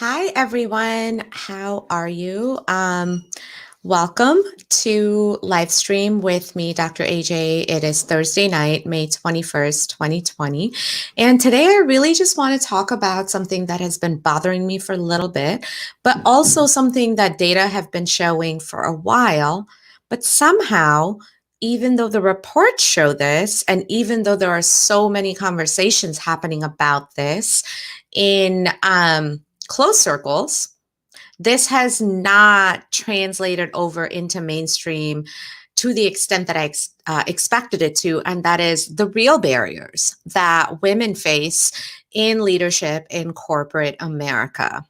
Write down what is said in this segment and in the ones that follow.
Hi, everyone. How are you? Welcome to live stream with me, Dr. AJ. It is Thursday night, May 21st, 2020. And today I really just want to talk about something that has been bothering me for a little bit, but also something that data have been showing for a while. But somehow, even though the reports show this, and even though there are so many conversations happening about this in close circles, this has not translated over into mainstream to the extent that I expected it to, and that is the real barriers that women face in leadership in corporate America.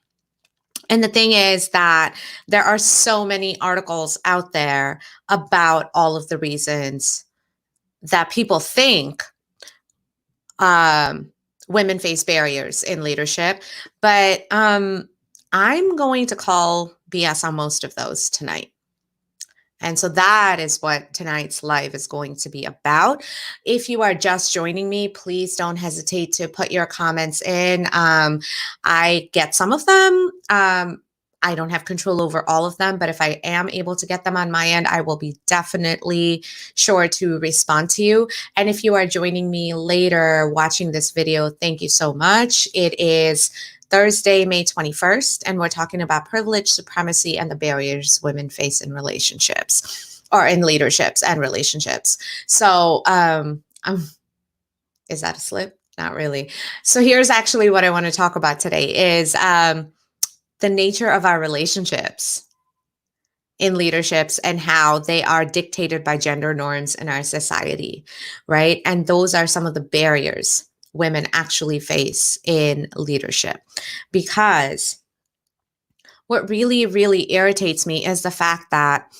And the thing is that there are so many articles out there about all of the reasons that people think um, women face barriers in leadership, but I'm going to call BS on most of those tonight. And so that is what tonight's live is going to be about. If you are just joining me, please don't hesitate to put your comments in. I get some of them. I don't have control over all of them, but if I am able to get them on my end, I will be definitely sure to respond to you. And if you are joining me later watching this video, thank you so much. It is Thursday, May 21st, and we're talking about privilege, supremacy, and the barriers women face in relationships or in leaderships and relationships. So, is that a slip? Not really. So here's actually what I want to talk about today is the nature of our relationships in leaderships and how they are dictated by gender norms in our society, right? And those are some of the barriers women actually face in leadership. Because what really, really irritates me is the fact that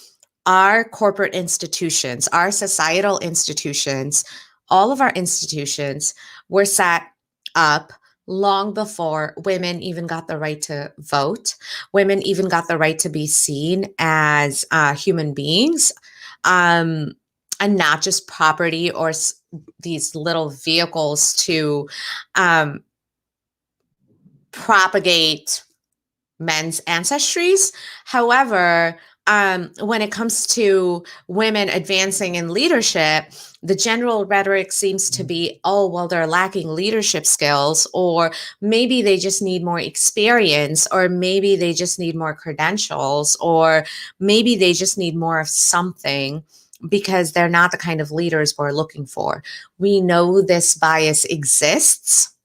our corporate institutions, our societal institutions, all of our institutions were set up long before women even got the right to vote, women even got the right to be seen as human beings, and not just property or these little vehicles to propagate men's ancestries. However, when it comes to women advancing in leadership, the general rhetoric seems to be, oh, well, they're lacking leadership skills, or maybe they just need more experience, or maybe they just need more credentials, or maybe they just need more of something because they're not the kind of leaders we're looking for. We know this bias exists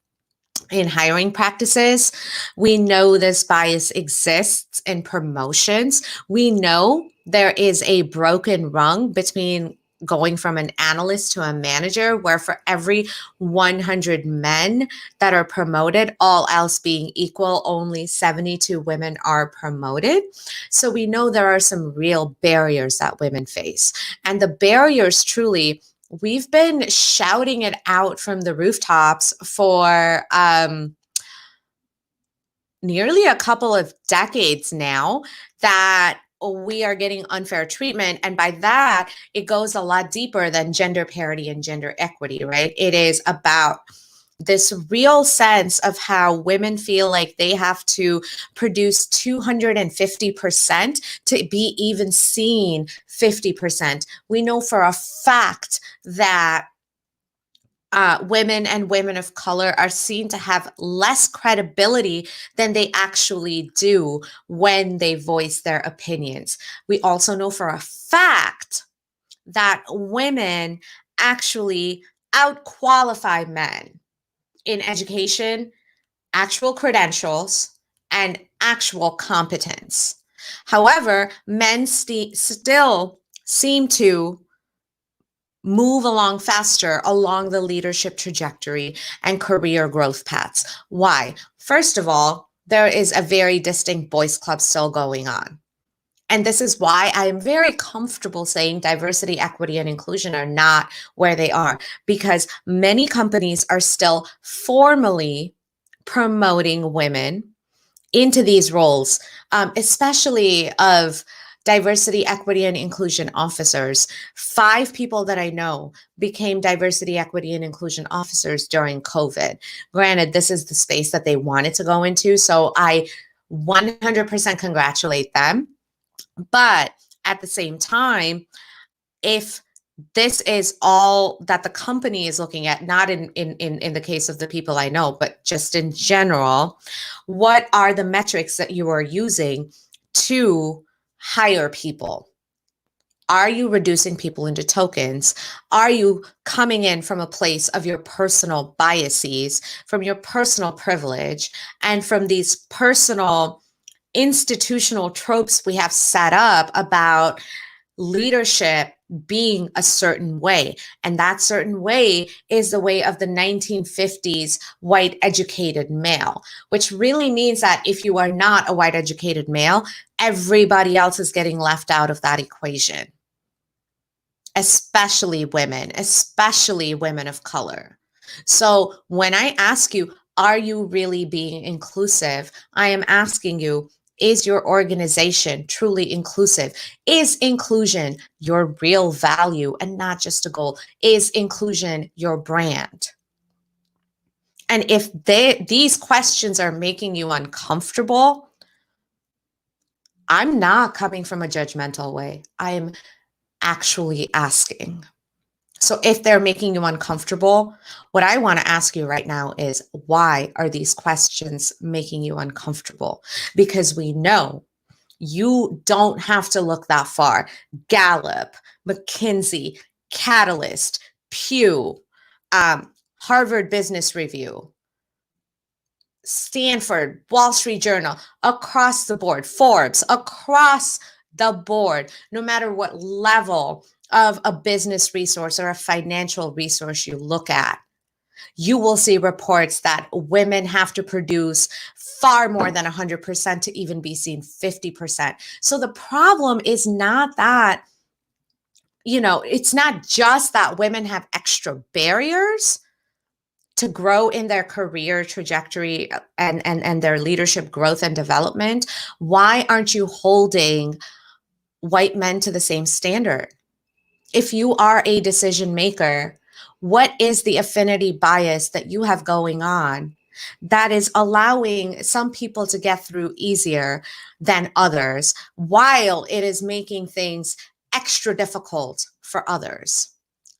in hiring practices. We know this bias exists in promotions. We know there is a broken rung between going from an analyst to a manager, where for every 100 men that are promoted, all else being equal, only 72 women are promoted. So we know there are some real barriers that women face. And the barriers truly, we've been shouting it out from the rooftops for nearly a couple of decades now that we are getting unfair treatment. And by that, it goes a lot deeper than gender parity and gender equity, right? It is about this real sense of how women feel like they have to produce 250% to be even seen 50%. We know for a fact that women and women of color are seen to have less credibility than they actually do when they voice their opinions. We also know for a fact that women actually outqualify men in education, actual credentials, and actual competence. However, men still seem to move along faster along the leadership trajectory and career growth paths. Why? First of all, there is a very distinct boys club still going on. And this is why I am very comfortable saying diversity, equity, and inclusion are not where they are, because many companies are still formally promoting women into these roles, especially of diversity, equity, and inclusion officers. 5 people that I know became diversity, equity, and inclusion officers during COVID. Granted, this is the space that they wanted to go into. So I 100% congratulate them. But at the same time, if this is all that the company is looking at, not in the case of the people I know, but just in general, what are the metrics that you are using to hire people? Are you reducing people into tokens? Are you coming in from a place of your personal biases, from your personal privilege, and from these personal institutional tropes we have set up about leadership being a certain way? And that certain way is the way of the 1950s white educated male, which really means that if you are not a white educated male, everybody else is getting left out of that equation, especially women of color. So when I ask you, are you really being inclusive? I am asking you, is your organization truly inclusive? Is inclusion your real value and not just a goal? Is inclusion your brand? And if these questions are making you uncomfortable, I'm not coming from a judgmental way. I am actually asking. So if they're making you uncomfortable, what I want to ask you right now is, why are these questions making you uncomfortable? Because we know you don't have to look that far. Gallup, McKinsey, Catalyst, Pew, Harvard Business Review, Stanford, Wall Street Journal, across the board, Forbes, across the board, no matter what level of a business resource or a financial resource you look at, you will see reports that women have to produce far more than 100% to even be seen 50%. So the problem is not that, it's not just that women have extra barriers to grow in their career trajectory and their leadership growth and development. Why aren't you holding white men to the same standard? If you are a decision maker, what is the affinity bias that you have going on that is allowing some people to get through easier than others, while it is making things extra difficult for others?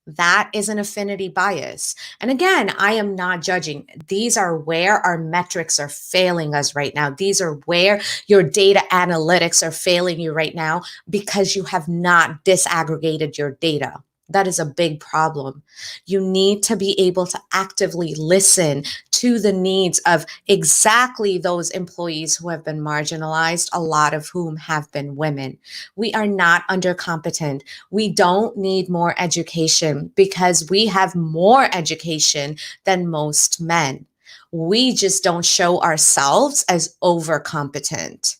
That is an affinity bias. And again, I am not judging. These are where our metrics are failing us right now. These are where your data analytics are failing you right now, because you have not disaggregated your data. That is a big problem. You need to be able to actively listen to the needs of exactly those employees who have been marginalized, a lot of whom have been women. We are not undercompetent. We don't need more education, because we have more education than most men. We just don't show ourselves as overcompetent.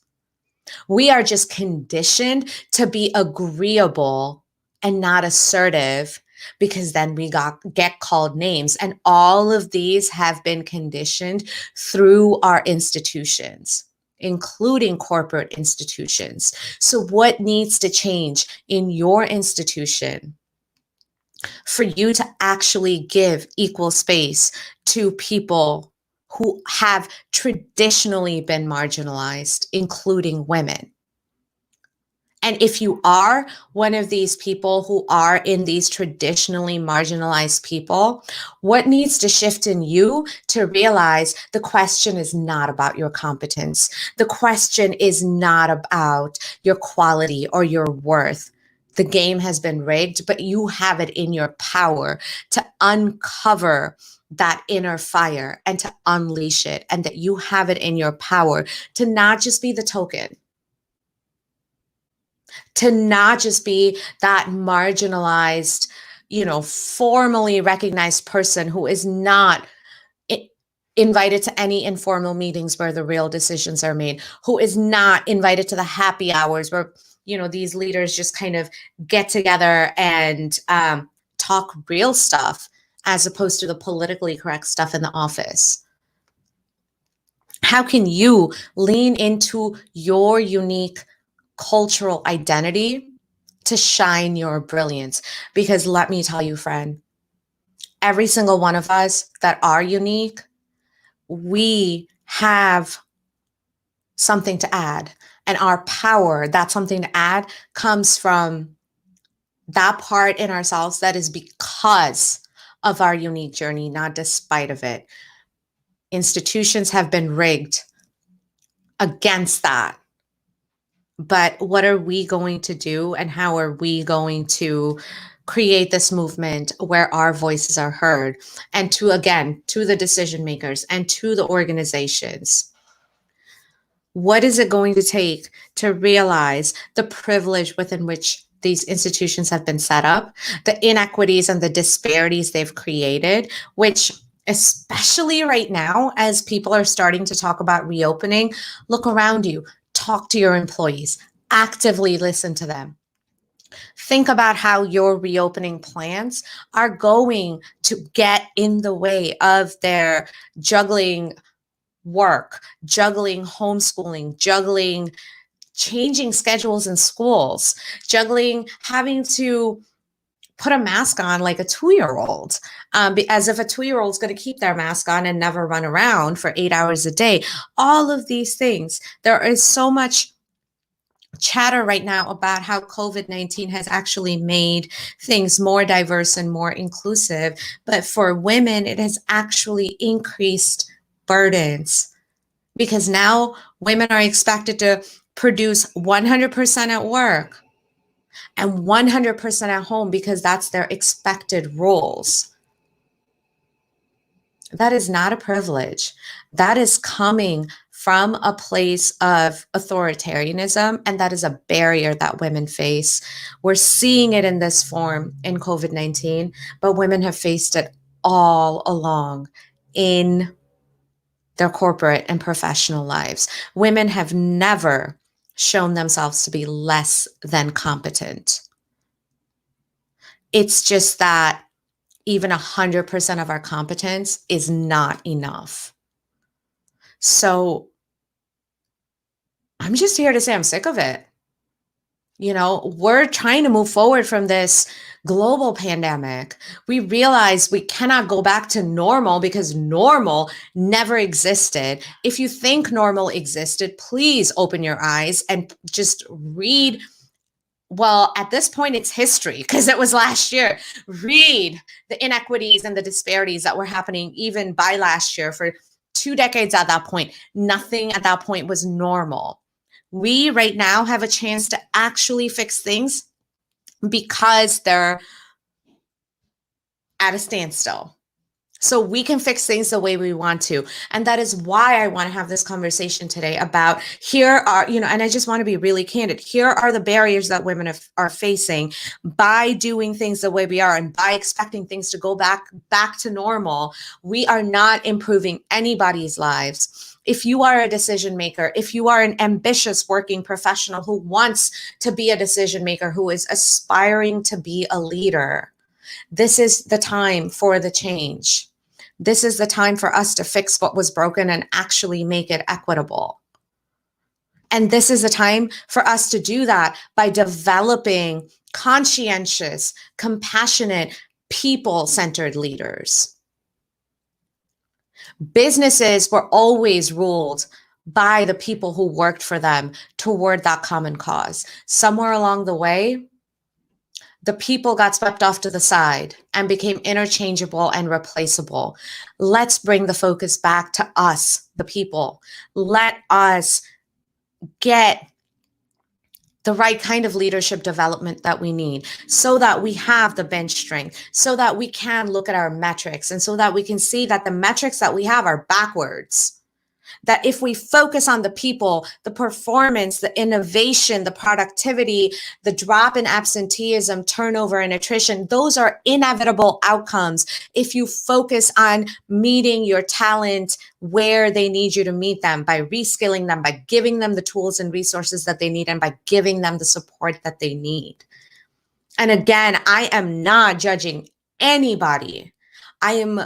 We are just conditioned to be agreeable and not assertive, because then we get called names. And all of these have been conditioned through our institutions, including corporate institutions. So what needs to change in your institution for you to actually give equal space to people who have traditionally been marginalized, including women? And if you are one of these people who are in these traditionally marginalized people, what needs to shift in you to realize the question is not about your competence? The question is not about your quality or your worth. The game has been rigged, but you have it in your power to uncover that inner fire and to unleash it, and that you have it in your power to not just be the token, to not just be that marginalized, formally recognized person who is not invited to any informal meetings where the real decisions are made, who is not invited to the happy hours where, these leaders just kind of get together and talk real stuff, as opposed to the politically correct stuff in the office. How can you lean into your unique cultural identity to shine your brilliance? Because let me tell you, friend, every single one of us that are unique, we have something to add. And our power, that something to add, comes from that part in ourselves that is because of our unique journey, not despite of it. Institutions have been rigged against that. But what are we going to do, and how are we going to create this movement where our voices are heard? And to, again, to the decision makers and to the organizations, what is it going to take to realize the privilege within which these institutions have been set up, the inequities and the disparities they've created, which, especially right now, as people are starting to talk about reopening, look around you, talk to your employees, actively listen to them. Think about how your reopening plans are going to get in the way of their juggling work, juggling homeschooling, juggling changing schedules in schools, juggling having to put a mask on like a 2-year-old, as if a 2-year-old is going to keep their mask on and never run around for 8 hours a day. All of these things. There is so much chatter right now about how COVID-19 has actually made things more diverse and more inclusive. But for women, it has actually increased burdens, because now women are expected to produce 100% at work and 100% at home because that's their expected roles. That is not a privilege. That is coming from a place of authoritarianism, and that is a barrier that women face. We're seeing it in this form in COVID-19, but women have faced it all along in their corporate and professional lives. Women have never shown themselves to be less than competent. It's just that even 100% of our competence is not enough. So I'm just here to say I'm sick of it. You know, we're trying to move forward from this global pandemic. We realize we cannot go back to normal because normal never existed. If you think normal existed, please open your eyes and just read. Well, at this point, it's history because it was last year. Read the inequities and the disparities that were happening even by last year. For 2 decades at that point, nothing at that point was normal. We right now have a chance to actually fix things because they're at a standstill. So we can fix things the way we want to. And that is why I want to have this conversation today about, here are, and I just want to be really candid. Here are the barriers that women are facing by doing things the way we are and by expecting things to go back to normal. We are not improving anybody's lives. If you are a decision maker, if you are an ambitious working professional who wants to be a decision maker, who is aspiring to be a leader, this is the time for the change. This is the time for us to fix what was broken and actually make it equitable. And this is the time for us to do that by developing conscientious, compassionate, people-centered leaders. Businesses were always ruled by the people who worked for them toward that common cause. Somewhere along the way, the people got swept off to the side and became interchangeable and replaceable. Let's bring the focus back to us, the people. Let us get the right kind of leadership development that we need so that we have the bench strength, so that we can look at our metrics, and so that we can see that the metrics that we have are backwards. That if we focus on the people, the performance, the innovation, the productivity, the drop in absenteeism, turnover, and attrition, those are inevitable outcomes if you focus on meeting your talent where they need you to meet them, by reskilling them, by giving them the tools and resources that they need, and by giving them the support that they need. And again, I am not judging anybody. I am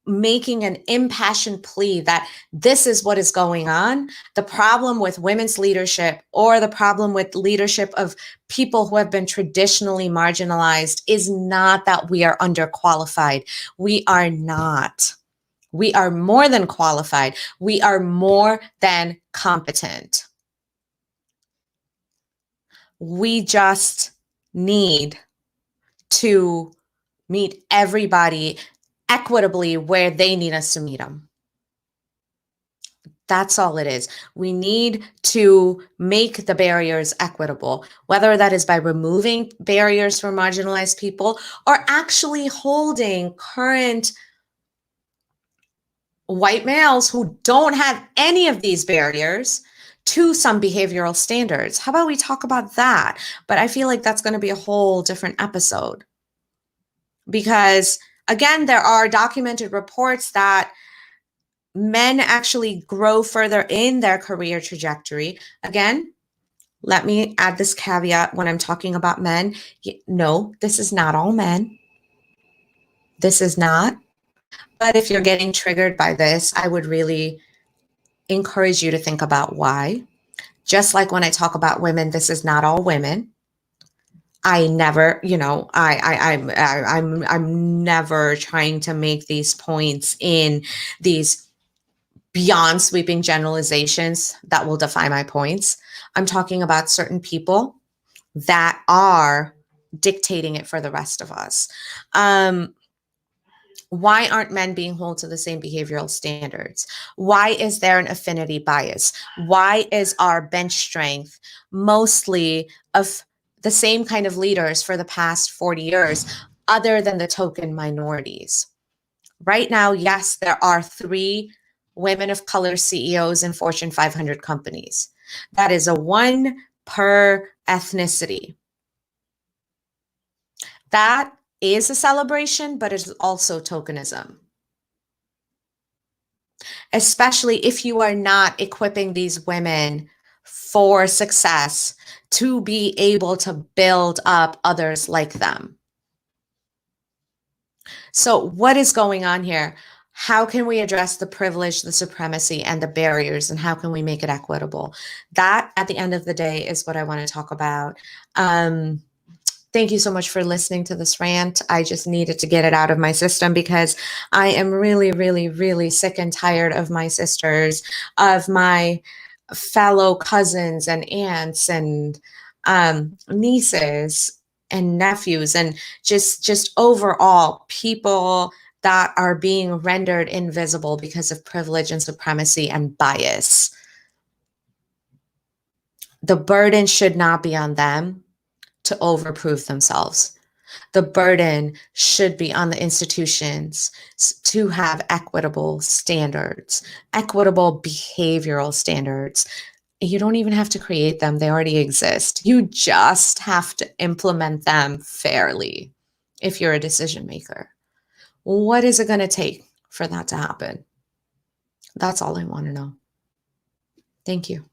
making an impassioned plea that this is what is going on. The problem with women's leadership, or the problem with leadership of people who have been traditionally marginalized, is not that we are underqualified. We are not. We are more than qualified. We are more than competent. We just need to meet everybody equitably where they need us to meet them. That's all it is. We need to make the barriers equitable, whether that is by removing barriers for marginalized people or actually holding current white males who don't have any of these barriers to some behavioral standards. How about we talk about that? But I feel like that's going to be a whole different episode because, again, there are documented reports that men actually grow further in their career trajectory. Again, let me add this caveat when I'm talking about men. No, this is not all men. This is not. But if you're getting triggered by this, I would really encourage you to think about why. Just like when I talk about women, this is not all women. I never, I'm never trying to make these points in these beyond sweeping generalizations that will defy my points. I'm talking about certain people that are dictating it for the rest of us. Why aren't men being held to the same behavioral standards? Why is there an affinity bias? Why is our bench strength mostly of the same kind of leaders for the past 40 years, other than the token minorities? Right now, yes, there are 3 women of color CEOs in Fortune 500 companies. That is a 1 per ethnicity. That is a celebration, but it is also tokenism. Especially if you are not equipping these women for success to be able to build up others like them. So what is going on here? How can we address the privilege, the supremacy, and the barriers, and how can we make it equitable? That, at the end of the day, is what I want to talk about. Thank you so much for listening to this rant. I just needed to get it out of my system because I am really, really, really sick and tired of my sisters, of my fellow cousins and aunts and nieces and nephews, and just overall people that are being rendered invisible because of privilege and supremacy and bias. The burden should not be on them to overprove themselves. The burden should be on the institutions to have equitable standards, equitable behavioral standards. You don't even have to create them, they already exist. You just have to implement them fairly if you're a decision maker. What is it going to take for that to happen? That's all I want to know. Thank you.